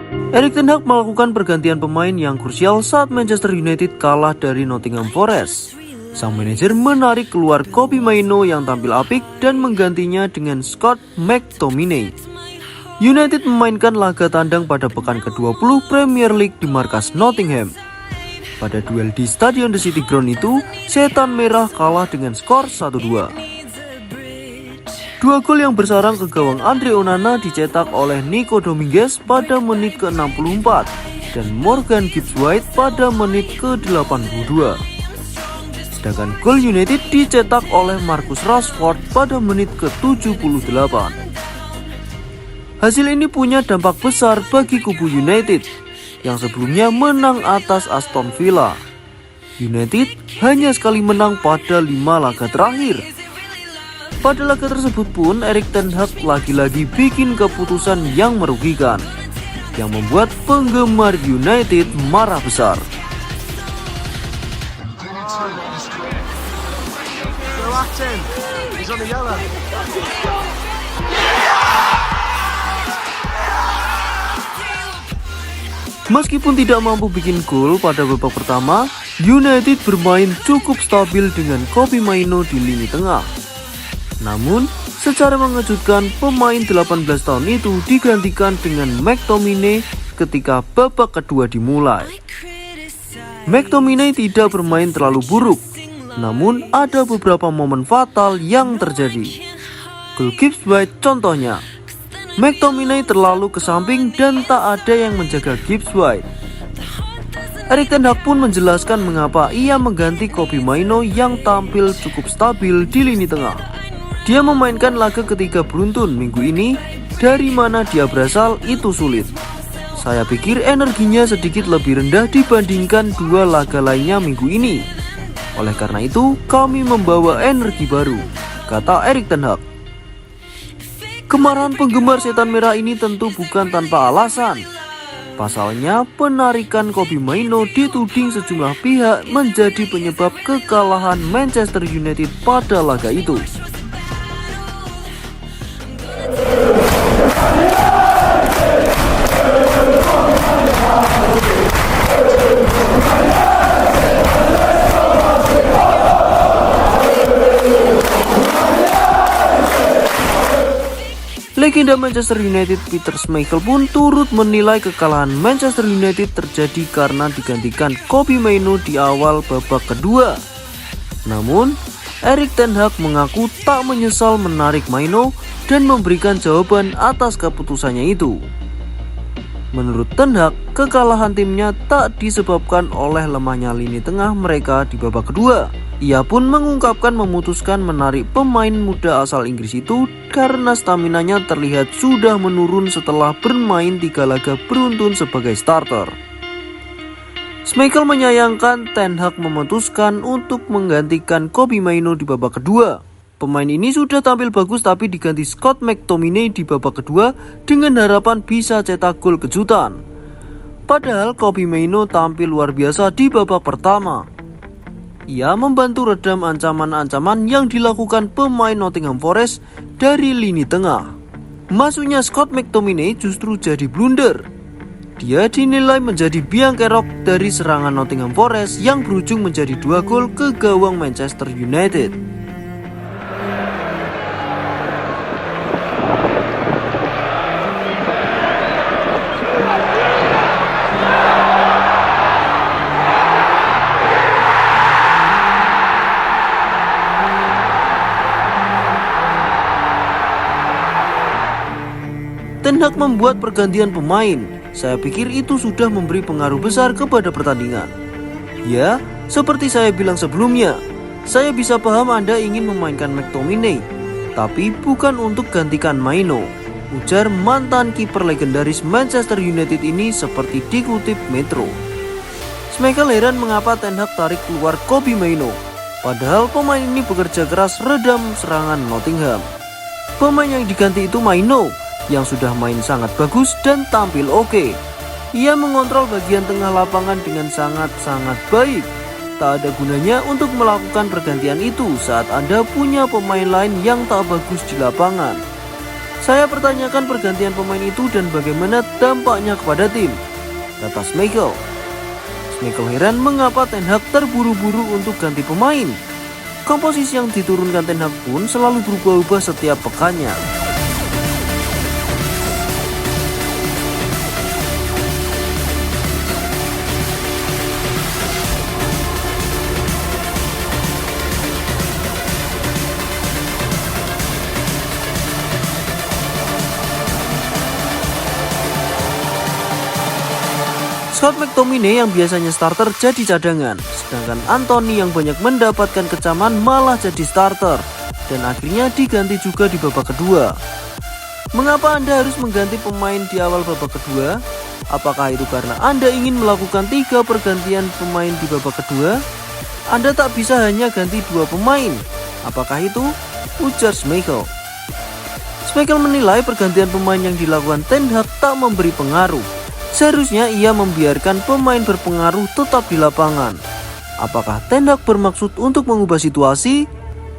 Erik ten Hag melakukan pergantian pemain yang krusial saat Manchester United kalah dari Nottingham Forest. Sang manajer menarik keluar Kobbie Mainoo yang tampil apik dan menggantinya dengan Scott McTominay. United memainkan laga tandang pada pekan ke-20 Premier League di markas Nottingham. Pada duel di Stadion The City Ground itu, Setan Merah kalah dengan skor 1-2. Dua gol yang bersarang ke gawang Andre Onana dicetak oleh Nico Dominguez pada menit ke-64 dan Morgan Gibbs-White pada menit ke-82. Sedangkan gol United dicetak oleh Marcus Rashford pada menit ke-78. Hasil ini punya dampak besar bagi kubu United yang sebelumnya menang atas Aston Villa. United hanya sekali menang pada 5 laga terakhir. Pada laga tersebut pun Erik ten Hag lagi-lagi bikin keputusan yang merugikan, yang membuat penggemar United marah besar. Meskipun tidak mampu bikin gol pada babak pertama, United bermain cukup stabil dengan Kobbie Mainoo di lini tengah. Namun, secara mengejutkan pemain 18 tahun itu digantikan dengan McTominay ketika babak kedua dimulai. McTominay tidak bermain terlalu buruk, namun ada beberapa momen fatal yang terjadi. Gol Gibbs-White contohnya. McTominay terlalu ke samping dan tak ada yang menjaga Gibbs-White. Erik ten Hag pun menjelaskan mengapa ia mengganti Kobbie Mainoo yang tampil cukup stabil di lini tengah. Dia memainkan laga ketiga beruntun minggu ini, dari mana dia berasal itu sulit. Saya pikir energinya sedikit lebih rendah dibandingkan 2 laga lainnya minggu ini. Oleh karena itu, kami membawa energi baru, kata Erik ten Hag. Kemarahan penggemar Setan Merah ini tentu bukan tanpa alasan. Pasalnya, penarikan Kobbie Mainoo dituding sejumlah pihak menjadi penyebab kekalahan Manchester United pada laga itu. Legenda Manchester United Peter Schmeichel pun turut menilai kekalahan Manchester United terjadi karena digantikan Kobbie Mainoo di awal babak kedua. Namun, Erik ten Hag mengaku tak menyesal menarik Mainoo dan memberikan jawaban atas keputusannya itu. Menurut ten Hag, kekalahan timnya tak disebabkan oleh lemahnya lini tengah mereka di babak kedua. Ia pun mengungkapkan memutuskan menarik pemain muda asal Inggris itu karena staminanya terlihat sudah menurun setelah bermain 3 laga beruntun sebagai starter. Schmeichel menyayangkan ten Hag memutuskan untuk menggantikan Kobbie Mainoo di babak kedua. Pemain ini sudah tampil bagus tapi diganti Scott McTominay di babak kedua dengan harapan bisa cetak gol kejutan. Padahal Kobbie Mainoo tampil luar biasa di babak pertama. Ia membantu redam ancaman-ancaman yang dilakukan pemain Nottingham Forest dari lini tengah. Masuknya Scott McTominay justru jadi blunder. Dia dinilai menjadi biang kerok dari serangan Nottingham Forest yang berujung menjadi 2 gol ke gawang Manchester United. Ten Hag membuat pergantian pemain. Saya pikir itu sudah memberi pengaruh besar kepada pertandingan. Ya, seperti saya bilang sebelumnya, saya bisa paham Anda ingin memainkan McTominay, tapi bukan untuk gantikan Mainoo, ujar mantan kiper legendaris Manchester United ini seperti dikutip Metro. Schmeichel heran mengapa Ten Hag tarik keluar Kobbie Mainoo, padahal pemain ini bekerja keras redam serangan Nottingham. Pemain yang diganti itu Mainoo, yang sudah main sangat bagus dan tampil oke. Ia mengontrol bagian tengah lapangan dengan sangat-sangat baik. Tak ada gunanya untuk melakukan pergantian itu saat Anda punya pemain lain yang tak bagus di lapangan. Saya pertanyakan pergantian pemain itu dan bagaimana dampaknya kepada tim, kata Schmeichel. Schmeichel heran mengapa Ten Hag terburu-buru untuk ganti pemain. Komposisi yang diturunkan Ten Hag pun selalu berubah-ubah setiap pekannya. Scott McTominay yang biasanya starter jadi cadangan, sedangkan Anthony yang banyak mendapatkan kecaman malah jadi starter, dan akhirnya diganti juga di babak kedua. Mengapa Anda harus mengganti pemain di awal babak kedua? Apakah itu karena Anda ingin melakukan 3 pergantian pemain di babak kedua? Anda tak bisa hanya ganti 2 pemain. Apakah itu? Ujar Schmeichel. Schmeichel menilai pergantian pemain yang dilakukan Ten Hag tak memberi pengaruh. Seharusnya ia membiarkan pemain berpengaruh tetap di lapangan. Apakah Ten Hag bermaksud untuk mengubah situasi?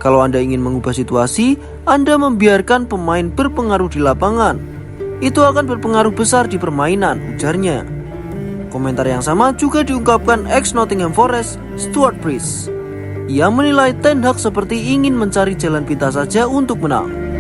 Kalau Anda ingin mengubah situasi, Anda membiarkan pemain berpengaruh di lapangan. Itu akan berpengaruh besar di permainan, ujarnya. Komentar yang sama juga diungkapkan ex Nottingham Forest, Stuart Pearce. Ia menilai Ten Hag seperti ingin mencari jalan pintas saja untuk menang.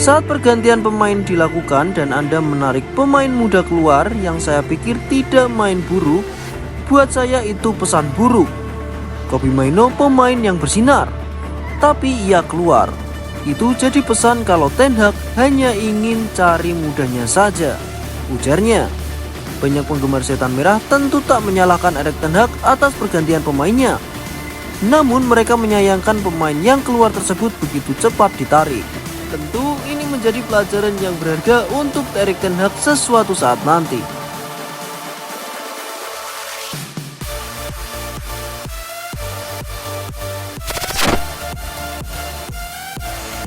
Saat pergantian pemain dilakukan dan Anda menarik pemain muda keluar yang saya pikir tidak main buruk, buat saya itu pesan buruk. Kobbie Mainoo pemain yang bersinar, tapi ia keluar. Itu jadi pesan kalau Ten Hag hanya ingin cari mudahnya saja, ujarnya. Banyak penggemar setan merah tentu tak menyalahkan Erik ten Hag atas pergantian pemainnya. Namun mereka menyayangkan pemain yang keluar tersebut begitu cepat ditarik. Tentu ini menjadi pelajaran yang berharga untuk Erik ten Hag sesuatu saat nanti.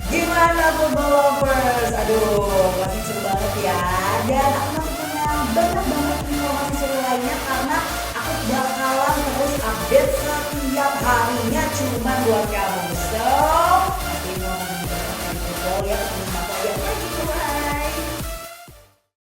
Gimana football lovers? Aduh, masih seru banget ya. Dan aku masih punya banyak banget informasi seru lainnya karena aku bakalan terus update setiap harinya cuma buat kamu.